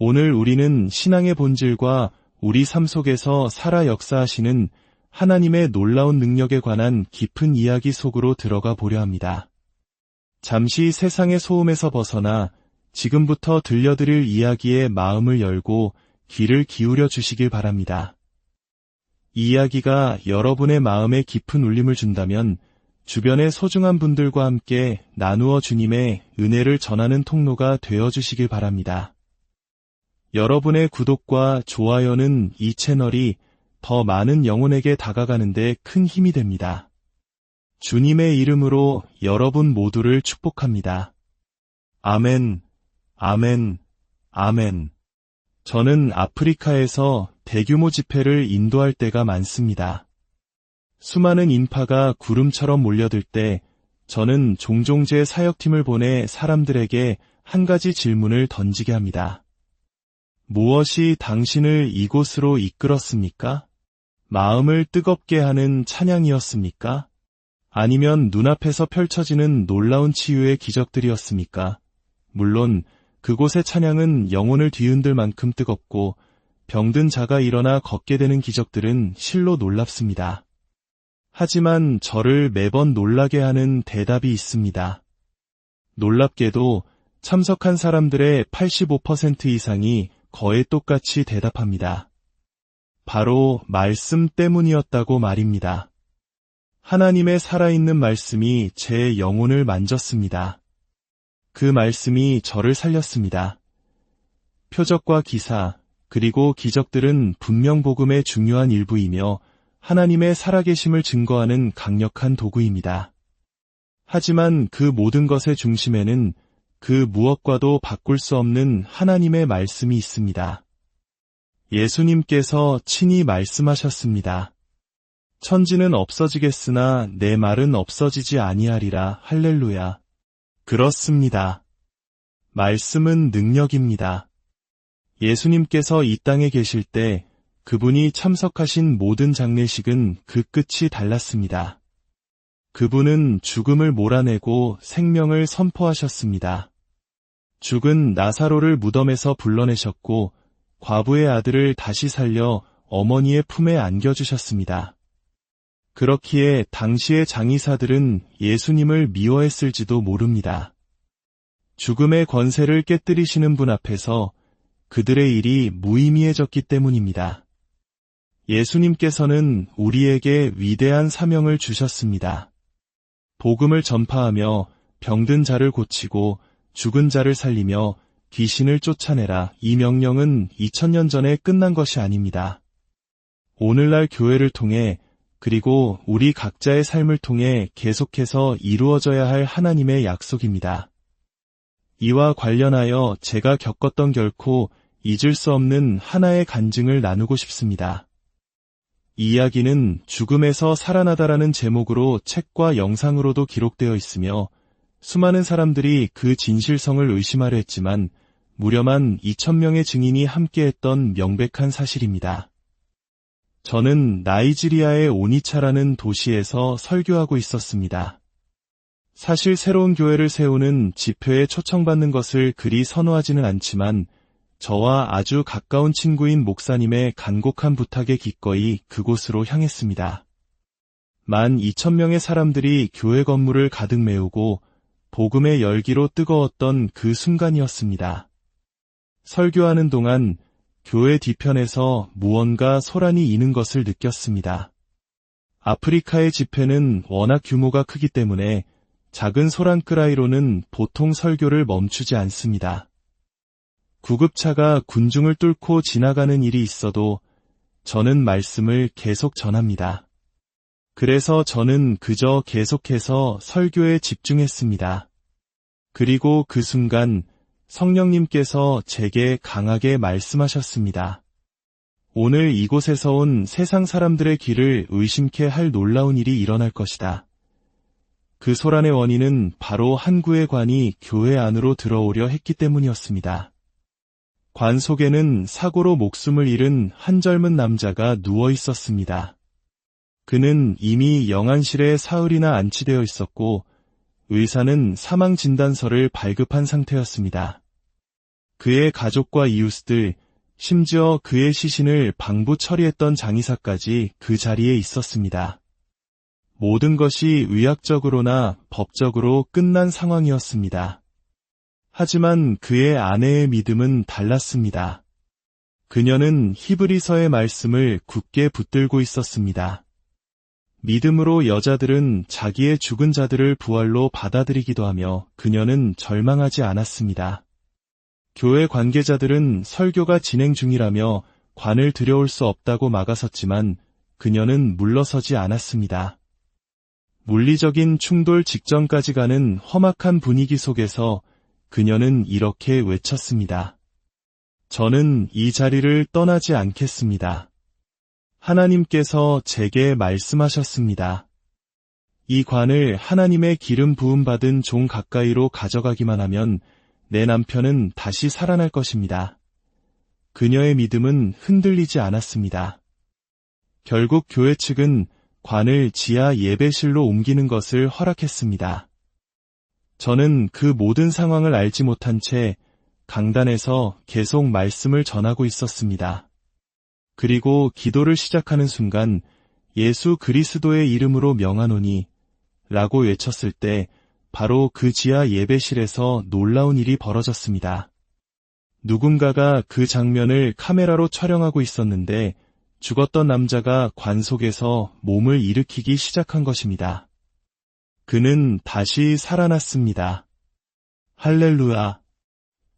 오늘 우리는 신앙의 본질과 우리 삶 속에서 살아 역사하시는 하나님의 놀라운 능력에 관한 깊은 이야기 속으로 들어가 보려 합니다. 잠시 세상의 소음에서 벗어나 지금부터 들려드릴 이야기에 마음을 열고 귀를 기울여 주시길 바랍니다. 이 이야기가 여러분의 마음에 깊은 울림을 준다면 주변의 소중한 분들과 함께 나누어 주님의 은혜를 전하는 통로가 되어 주시길 바랍니다. 여러분의 구독과 좋아요는 이 채널이 더 많은 영혼에게 다가가는 데 큰 힘이 됩니다. 주님의 이름으로 여러분 모두를 축복합니다. 아멘, 아멘, 아멘. 저는 아프리카에서 대규모 집회를 인도할 때가 많습니다. 수많은 인파가 구름처럼 몰려들 때 저는 종종 제 사역팀을 보내 사람들에게 한 가지 질문을 던지게 합니다. 무엇이 당신을 이곳으로 이끌었습니까? 마음을 뜨겁게 하는 찬양이었습니까? 아니면 눈앞에서 펼쳐지는 놀라운 치유의 기적들이었습니까? 물론 그곳의 찬양은 영혼을 뒤흔들 만큼 뜨겁고 병든 자가 일어나 걷게 되는 기적들은 실로 놀랍습니다. 하지만 저를 매번 놀라게 하는 대답이 있습니다. 놀랍게도 참석한 사람들의 85% 이상이 거의 똑같이 대답합니다. 바로 말씀 때문이었다고 말입니다. 하나님의 살아있는 말씀이 제 영혼을 만졌습니다. 그 말씀이 저를 살렸습니다. 표적과 기사, 그리고 기적들은 분명 복음의 중요한 일부이며 하나님의 살아계심을 증거하는 강력한 도구입니다. 하지만 그 모든 것의 중심에는 그 무엇과도 바꿀 수 없는 하나님의 말씀이 있습니다. 예수님께서 친히 말씀하셨습니다. 천지는 없어지겠으나 내 말은 없어지지 아니하리라. 할렐루야. 그렇습니다. 말씀은 능력입니다. 예수님께서 이 땅에 계실 때 그분이 참석하신 모든 장례식은 그 끝이 달랐습니다. 그분은 죽음을 몰아내고 생명을 선포하셨습니다. 죽은 나사로를 무덤에서 불러내셨고 과부의 아들을 다시 살려 어머니의 품에 안겨주셨습니다. 그렇기에 당시의 장의사들은 예수님을 미워했을지도 모릅니다. 죽음의 권세를 깨뜨리시는 분 앞에서 그들의 일이 무의미해졌기 때문입니다. 예수님께서는 우리에게 위대한 사명을 주셨습니다. 복음을 전파하며 병든 자를 고치고 죽은 자를 살리며 귀신을 쫓아내라. 이 명령은 2000년 전에 끝난 것이 아닙니다. 오늘날 교회를 통해 그리고 우리 각자의 삶을 통해 계속해서 이루어져야 할 하나님의 약속입니다. 이와 관련하여 제가 겪었던 결코 잊을 수 없는 하나의 간증을 나누고 싶습니다. 이 이야기는 죽음에서 살아나다라는 제목으로 책과 영상으로도 기록되어 있으며 수많은 사람들이 그 진실성을 의심하려 했지만 무려만 2000명의 증인이 함께했던 명백한 사실입니다. 저는 나이지리아의 오니차라는 도시에서 설교하고 있었습니다. 사실 새로운 교회를 세우는 집회에 초청받는 것을 그리 선호하지는 않지만 저와 아주 가까운 친구인 목사님의 간곡한 부탁에 기꺼이 그곳으로 향했습니다. 12,000명의 사람들이 교회 건물을 가득 메우고 복음의 열기로 뜨거웠던 그 순간이었습니다. 설교하는 동안 교회 뒤편에서 무언가 소란이 이는 것을 느꼈습니다. 아프리카의 집회는 워낙 규모가 크기 때문에 작은 소란 끄라이로는 보통 설교를 멈추지 않습니다. 구급차가 군중을 뚫고 지나가는 일이 있어도 저는 말씀을 계속 전합니다. 그래서 저는 그저 계속해서 설교에 집중했습니다. 그리고 그 순간 성령님께서 제게 강하게 말씀하셨습니다. 오늘 이곳에서 온 세상 사람들의 귀를 의심케 할 놀라운 일이 일어날 것이다. 그 소란의 원인은 바로 한 구의 관이 교회 안으로 들어오려 했기 때문이었습니다. 관 속에는 사고로 목숨을 잃은 한 젊은 남자가 누워 있었습니다. 그는 이미 영안실에 사흘이나 안치되어 있었고 의사는 사망 진단서를 발급한 상태였습니다. 그의 가족과 이웃들, 심지어 그의 시신을 방부 처리했던 장의사까지 그 자리에 있었습니다. 모든 것이 의학적으로나 법적으로 끝난 상황이었습니다. 하지만 그의 아내의 믿음은 달랐습니다. 그녀는 히브리서의 말씀을 굳게 붙들고 있었습니다. 믿음으로 여자들은 자기의 죽은 자들을 부활로 받아들이기도 하며 그녀는 절망하지 않았습니다. 교회 관계자들은 설교가 진행 중이라며 관을 들여올 수 없다고 막아섰지만 그녀는 물러서지 않았습니다. 물리적인 충돌 직전까지 가는 험악한 분위기 속에서 그녀는 이렇게 외쳤습니다. 저는 이 자리를 떠나지 않겠습니다. 하나님께서 제게 말씀하셨습니다. 이 관을 하나님의 기름 부음 받은 종 가까이로 가져가기만 하면 내 남편은 다시 살아날 것입니다. 그녀의 믿음은 흔들리지 않았습니다. 결국 교회 측은 관을 지하 예배실로 옮기는 것을 허락했습니다. 저는 그 모든 상황을 알지 못한 채 강단에서 계속 말씀을 전하고 있었습니다. 그리고 기도를 시작하는 순간 예수 그리스도의 이름으로 명하노니 라고 외쳤을 때 바로 그 지하 예배실에서 놀라운 일이 벌어졌습니다. 누군가가 그 장면을 카메라로 촬영하고 있었는데 죽었던 남자가 관 속에서 몸을 일으키기 시작한 것입니다. 그는 다시 살아났습니다. 할렐루야.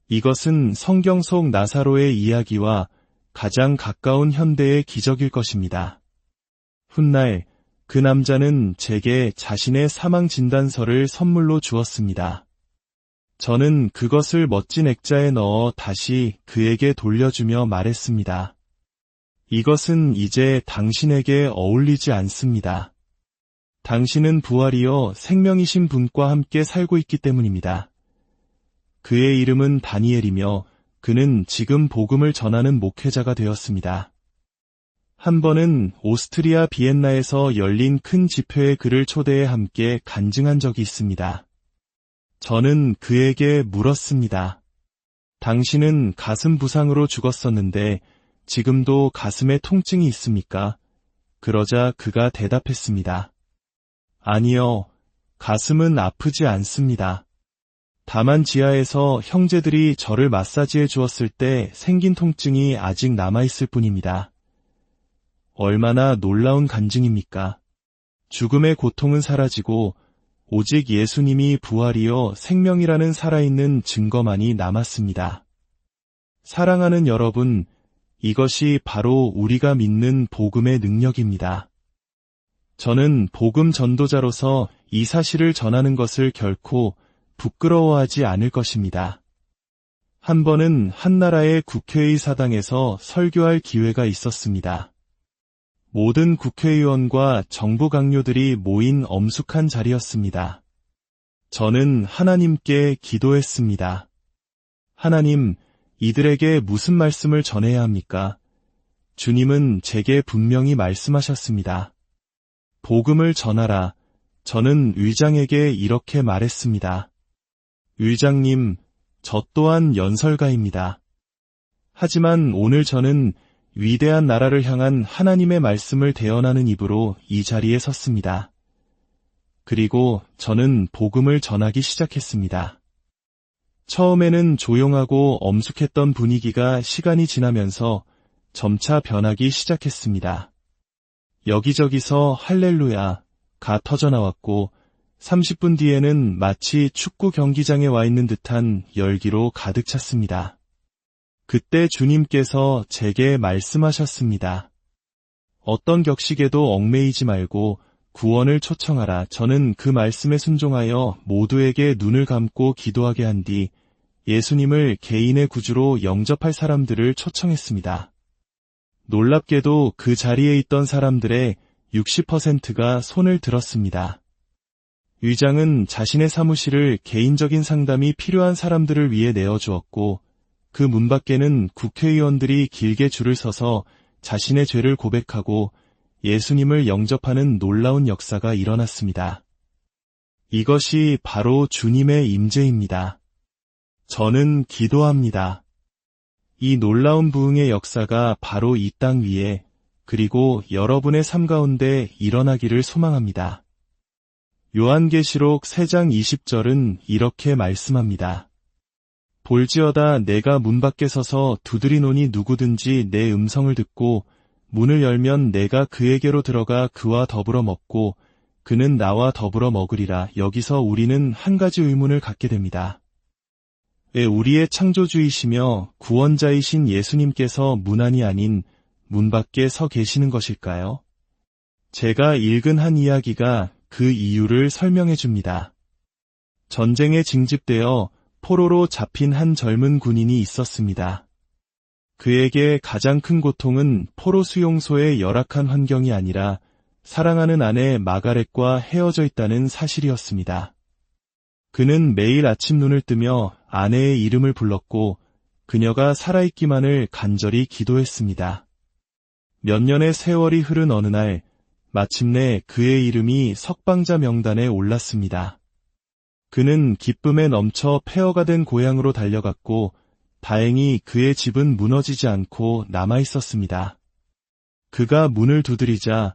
이것은 성경 속 나사로의 이야기와 가장 가까운 현대의 기적일 것입니다. 훗날 그 남자는 제게 자신의 사망 진단서를 선물로 주었습니다. 저는 그것을 멋진 액자에 넣어 다시 그에게 돌려주며 말했습니다. 이것은 이제 당신에게 어울리지 않습니다. 당신은 부활이요 생명이신 분과 함께 살고 있기 때문입니다. 그의 이름은 다니엘이며 그는 지금 복음을 전하는 목회자가 되었습니다. 한 번은 오스트리아 비엔나에서 열린 큰 집회에 그를 초대해 함께 간증한 적이 있습니다. 저는 그에게 물었습니다. 당신은 가슴 부상으로 죽었었는데 지금도 가슴에 통증이 있습니까? 그러자 그가 대답했습니다. 아니요, 가슴은 아프지 않습니다. 다만 지하에서 형제들이 저를 마사지해 주었을 때 생긴 통증이 아직 남아있을 뿐입니다. 얼마나 놀라운 간증입니까? 죽음의 고통은 사라지고 오직 예수님이 부활이요 생명이라는 살아있는 증거만이 남았습니다. 사랑하는 여러분, 이것이 바로 우리가 믿는 복음의 능력입니다. 저는 복음 전도자로서 이 사실을 전하는 것을 결코 부끄러워하지 않을 것입니다. 한 번은 한 나라의 국회의 사당에서 설교할 기회가 있었습니다. 모든 국회의원과 정부 강요들이 모인 엄숙한 자리였습니다. 저는 하나님께 기도했습니다. 하나님, 이들에게 무슨 말씀을 전해야 합니까? 주님은 제게 분명히 말씀하셨습니다. 복음을 전하라. 저는 의장에게 이렇게 말했습니다. 의장님, 저 또한 연설가입니다. 하지만 오늘 저는 위대한 나라를 향한 하나님의 말씀을 대언하는 입으로 이 자리에 섰습니다. 그리고 저는 복음을 전하기 시작했습니다. 처음에는 조용하고 엄숙했던 분위기가 시간이 지나면서 점차 변하기 시작했습니다. 여기저기서 할렐루야가 터져나왔고 30분 뒤에는 마치 축구 경기장에 와 있는 듯한 열기로 가득 찼습니다. 그때 주님께서 제게 말씀하셨습니다. 어떤 격식에도 얽매이지 말고 구원을 초청하라. 저는 그 말씀에 순종하여 모두에게 눈을 감고 기도하게 한 뒤 예수님을 개인의 구주로 영접할 사람들을 초청했습니다. 놀랍게도 그 자리에 있던 사람들의 60%가 손을 들었습니다. 의장은 자신의 사무실을 개인적인 상담이 필요한 사람들을 위해 내어주었고 그 문 밖에는 국회의원들이 길게 줄을 서서 자신의 죄를 고백하고 예수님을 영접하는 놀라운 역사가 일어났습니다. 이것이 바로 주님의 임재입니다. 저는 기도합니다. 이 놀라운 부흥의 역사가 바로 이 땅 위에 그리고 여러분의 삶 가운데 일어나기를 소망합니다. 요한계시록 3장 20절은 이렇게 말씀합니다. 볼지어다 내가 문 밖에 서서 두드리노니 누구든지 내 음성을 듣고 문을 열면 내가 그에게로 들어가 그와 더불어 먹고 그는 나와 더불어 먹으리라. 여기서 우리는 한 가지 의문을 갖게 됩니다. 왜 우리의 창조주이시며 구원자이신 예수님께서 문 안이 아닌 문 밖에 서 계시는 것일까요? 제가 읽은 한 이야기가 그 이유를 설명해 줍니다. 전쟁에 징집되어 포로로 잡힌 한 젊은 군인이 있었습니다. 그에게 가장 큰 고통은 포로 수용소의 열악한 환경이 아니라 사랑하는 아내 마가렛과 헤어져 있다는 사실이었습니다. 그는 매일 아침 눈을 뜨며 아내의 이름을 불렀고 그녀가 살아있기만을 간절히 기도했습니다. 몇 년의 세월이 흐른 어느 날 마침내 그의 이름이 석방자 명단에 올랐습니다. 그는 기쁨에 넘쳐 폐허가 된 고향으로 달려갔고 다행히 그의 집은 무너지지 않고 남아있었습니다. 그가 문을 두드리자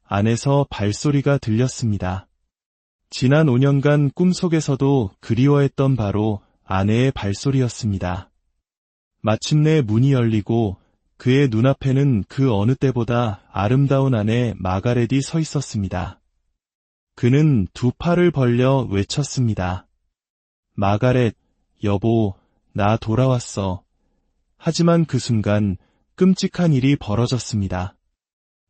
안에서 발소리가 들렸습니다. 지난 5년간 꿈속에서도 그리워했던 바로 아내의 발소리였습니다. 마침내 문이 열리고 그의 눈앞에는 그 어느 때보다 아름다운 아내 마가렛이 서 있었습니다. 그는 두 팔을 벌려 외쳤습니다. 마가렛, 여보, 나 돌아왔어. 하지만 그 순간 끔찍한 일이 벌어졌습니다.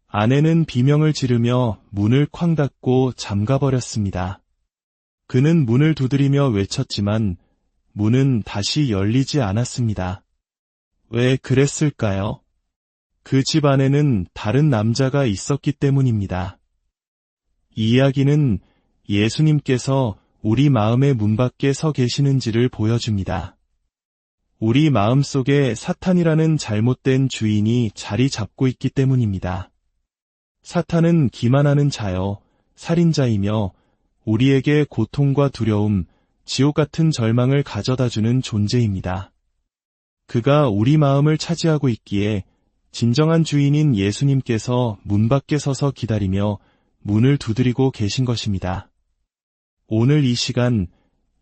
아내는 비명을 지르며 문을 쾅 닫고 잠가버렸습니다. 그는 문을 두드리며 외쳤지만 문은 다시 열리지 않았습니다. 왜 그랬을까요? 그 집 안에는 다른 남자가 있었기 때문입니다. 이 이야기는 예수님께서 우리 마음의 문 밖에 서 계시는지를 보여줍니다. 우리 마음 속에 사탄이라는 잘못된 주인이 자리 잡고 있기 때문입니다. 사탄은 기만하는 자여, 살인자이며 우리에게 고통과 두려움, 지옥 같은 절망을 가져다주는 존재입니다. 그가 우리 마음을 차지하고 있기에 진정한 주인인 예수님께서 문 밖에 서서 기다리며 문을 두드리고 계신 것입니다. 오늘 이 시간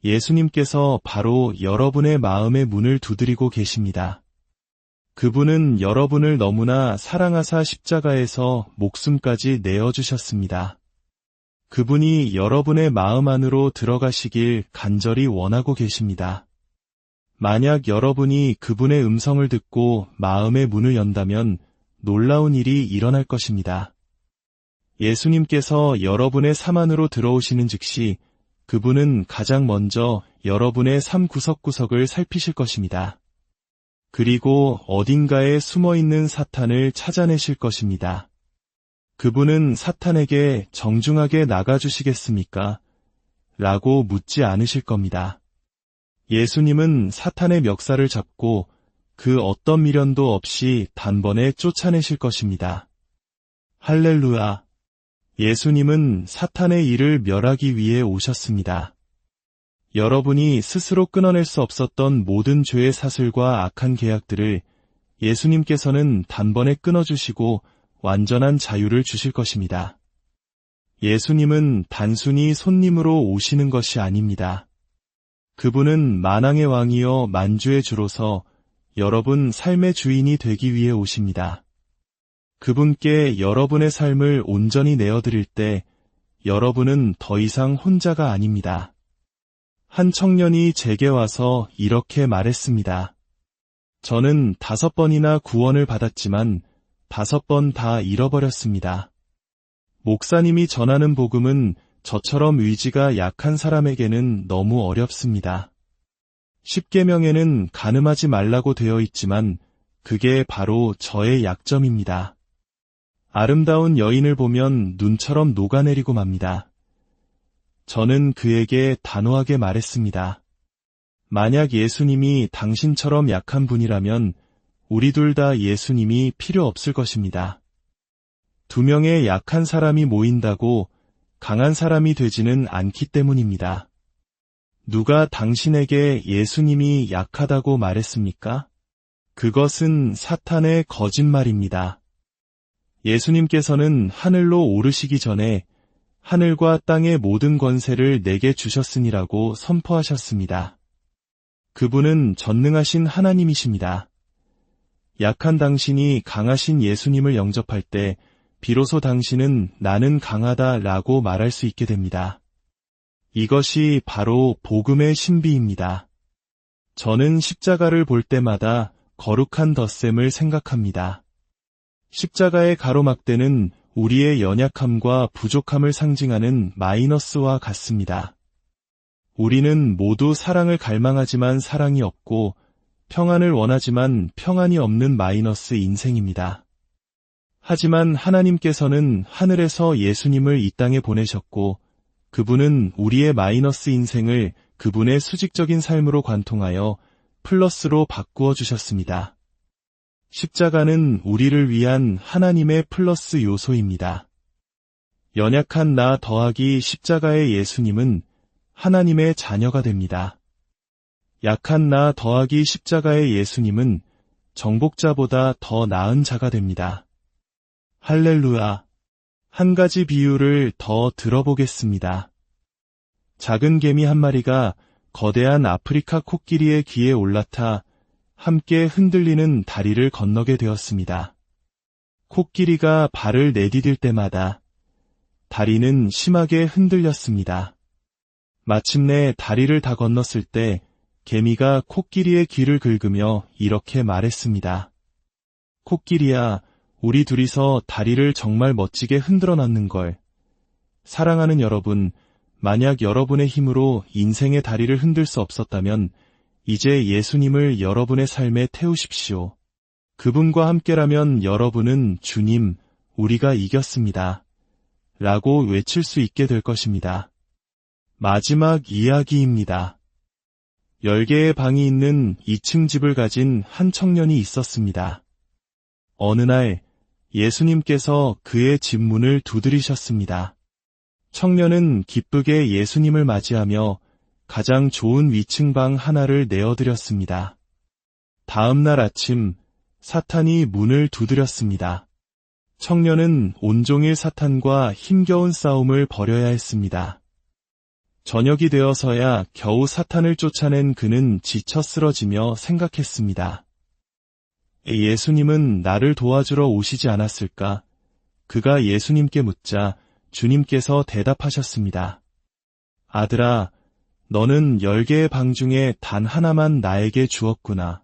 예수님께서 바로 여러분의 마음의 문을 두드리고 계십니다. 그분은 여러분을 너무나 사랑하사 십자가에서 목숨까지 내어주셨습니다. 그분이 여러분의 마음 안으로 들어가시길 간절히 원하고 계십니다. 만약 여러분이 그분의 음성을 듣고 마음의 문을 연다면 놀라운 일이 일어날 것입니다. 예수님께서 여러분의 삶 안으로 들어오시는 즉시 그분은 가장 먼저 여러분의 삶 구석구석을 살피실 것입니다. 그리고 어딘가에 숨어있는 사탄을 찾아내실 것입니다. 그분은 사탄에게 정중하게 나가주시겠습니까? 라고 묻지 않으실 겁니다. 예수님은 사탄의 멱살을 잡고 그 어떤 미련도 없이 단번에 쫓아내실 것입니다. 할렐루야! 예수님은 사탄의 일을 멸하기 위해 오셨습니다. 여러분이 스스로 끊어낼 수 없었던 모든 죄의 사슬과 악한 계약들을 예수님께서는 단번에 끊어주시고 완전한 자유를 주실 것입니다. 예수님은 단순히 손님으로 오시는 것이 아닙니다. 그분은 만왕의 왕이여 만주의 주로서 여러분 삶의 주인이 되기 위해 오십니다. 그분께 여러분의 삶을 온전히 내어드릴 때 여러분은 더 이상 혼자가 아닙니다. 한 청년이 제게 와서 이렇게 말했습니다. 저는 5번이나 구원을 받았지만 5번 다 잃어버렸습니다. 목사님이 전하는 복음은 저처럼 의지가 약한 사람에게는 너무 어렵습니다. 십계명에는 간음하지 말라고 되어 있지만 그게 바로 저의 약점입니다. 아름다운 여인을 보면 눈처럼 녹아내리고 맙니다. 저는 그에게 단호하게 말했습니다. 만약 예수님이 당신처럼 약한 분이라면 우리 둘 다 예수님이 필요 없을 것입니다. 2명의 약한 사람이 모인다고 강한 사람이 되지는 않기 때문입니다. 누가 당신에게 예수님이 약하다고 말했습니까? 그것은 사탄의 거짓말입니다. 예수님께서는 하늘로 오르시기 전에 하늘과 땅의 모든 권세를 내게 주셨으니라고 선포하셨습니다. 그분은 전능하신 하나님이십니다. 약한 당신이 강하신 예수님을 영접할 때 비로소 당신은 나는 강하다 라고 말할 수 있게 됩니다. 이것이 바로 복음의 신비입니다. 저는 십자가를 볼 때마다 거룩한 덧셈을 생각합니다. 십자가의 가로막대는 우리의 연약함과 부족함을 상징하는 마이너스와 같습니다. 우리는 모두 사랑을 갈망하지만 사랑이 없고 평안을 원하지만 평안이 없는 마이너스 인생입니다. 하지만 하나님께서는 하늘에서 예수님을 이 땅에 보내셨고 그분은 우리의 마이너스 인생을 그분의 수직적인 삶으로 관통하여 플러스로 바꾸어 주셨습니다. 십자가는 우리를 위한 하나님의 플러스 요소입니다. 연약한 나 더하기 십자가의 예수님은 하나님의 자녀가 됩니다. 약한 나 더하기 십자가의 예수님은 정복자보다 더 나은 자가 됩니다. 할렐루야. 한 가지 비유를 더 들어보겠습니다. 작은 개미 한 마리가 거대한 아프리카 코끼리의 귀에 올라타 함께 흔들리는 다리를 건너게 되었습니다. 코끼리가 발을 내디딜 때마다 다리는 심하게 흔들렸습니다. 마침내 다리를 다 건넜을 때 개미가 코끼리의 귀를 긁으며 이렇게 말했습니다. 코끼리야, 우리 둘이서 다리를 정말 멋지게 흔들어 놨는걸. 사랑하는 여러분, 만약 여러분의 힘으로 인생의 다리를 흔들 수 없었다면 이제 예수님을 여러분의 삶에 태우십시오. 그분과 함께라면 여러분은 주님, 우리가 이겼습니다. 라고 외칠 수 있게 될 것입니다. 마지막 이야기입니다. 10개의 방이 있는 2층 집을 가진 한 청년이 있었습니다. 어느 날 예수님께서 그의 집 문을 두드리셨습니다. 청년은 기쁘게 예수님을 맞이하며 가장 좋은 위층 방 하나를 내어드렸습니다. 다음 날 아침 사탄이 문을 두드렸습니다. 청년은 온종일 사탄과 힘겨운 싸움을 벌여야 했습니다. 저녁이 되어서야 겨우 사탄을 쫓아낸 그는 지쳐 쓰러지며 생각했습니다. 예수님은 나를 도와주러 오시지 않았을까? 그가 예수님께 묻자 주님께서 대답하셨습니다. 아들아, 너는 10개의 방 중에 단 하나만 나에게 주었구나.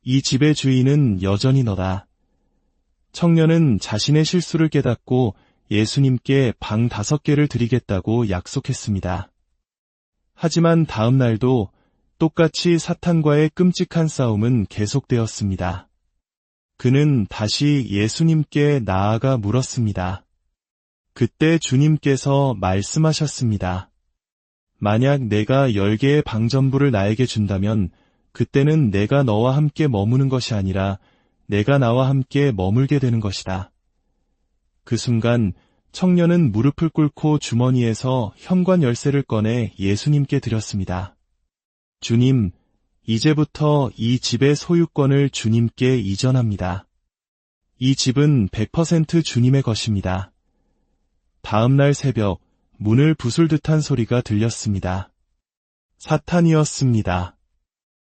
이 집의 주인은 여전히 너다. 청년은 자신의 실수를 깨닫고 예수님께 방 5개를 드리겠다고 약속했습니다. 하지만 다음 날도 똑같이 사탄과의 끔찍한 싸움은 계속되었습니다. 그는 다시 예수님께 나아가 물었습니다. 그때 주님께서 말씀하셨습니다. 만약 내가 10개의 방 전부를 나에게 준다면 그때는 내가 너와 함께 머무는 것이 아니라 내가 나와 함께 머물게 되는 것이다. 그 순간 청년은 무릎을 꿇고 주머니에서 현관 열쇠를 꺼내 예수님께 드렸습니다. 주님, 이제부터 이 집의 소유권을 주님께 이전합니다. 이 집은 100% 주님의 것입니다. 다음 날 새벽 문을 부술 듯한 소리가 들렸습니다. 사탄이었습니다.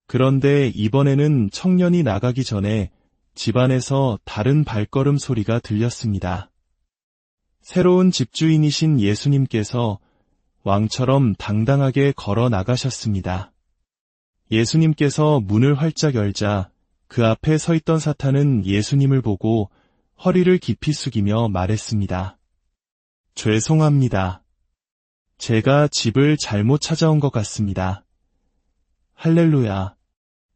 그런데 이번에는 청년이 나가기 전에 집안에서 다른 발걸음 소리가 들렸습니다. 새로운 집주인이신 예수님께서 왕처럼 당당하게 걸어 나가셨습니다. 예수님께서 문을 활짝 열자 그 앞에 서 있던 사탄은 예수님을 보고 허리를 깊이 숙이며 말했습니다. 죄송합니다. 제가 집을 잘못 찾아온 것 같습니다. 할렐루야.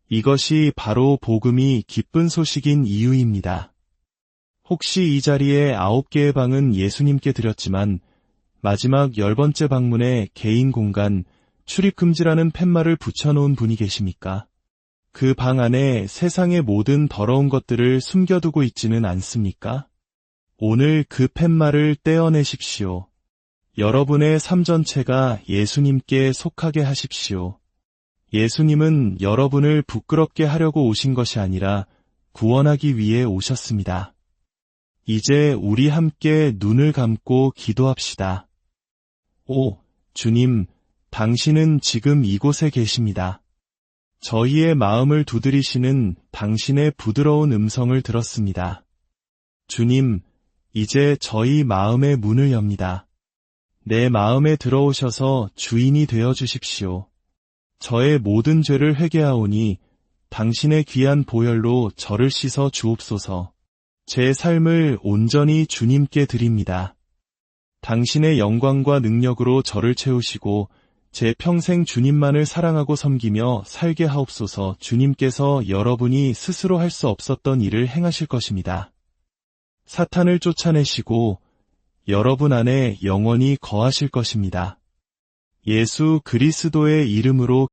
이것이 바로 복음이 기쁜 소식인 이유입니다. 혹시 이 자리에 9개의 방은 예수님께 드렸지만 마지막 10번째 방문에 개인 공간, 출입금지라는 팻말을 붙여놓은 분이 계십니까? 그 방 안에 세상의 모든 더러운 것들을 숨겨두고 있지는 않습니까? 오늘 그 팻말을 떼어내십시오. 여러분의 삶 전체가 예수님께 속하게 하십시오. 예수님은 여러분을 부끄럽게 하려고 오신 것이 아니라 구원하기 위해 오셨습니다. 이제 우리 함께 눈을 감고 기도합시다. 오, 주님, 당신은 지금 이곳에 계십니다. 저희의 마음을 두드리시는 당신의 부드러운 음성을 들었습니다. 주님, 이제 저희 마음의 문을 엽니다. 내 마음에 들어오셔서 주인이 되어 주십시오. 저의 모든 죄를 회개하오니 당신의 귀한 보혈로 저를 씻어 주옵소서. 제 삶을 온전히 주님께 드립니다. 당신의 영광과 능력으로 저를 채우시고 제 평생 주님만을 사랑하고 섬기며 살게 하옵소서. 주님께서 여러분이 스스로 할 수 없었던 일을 행하실 것입니다. 사탄을 쫓아내시고 여러분 안에 영원히 거하실 것입니다. 예수 그리스도의 이름으로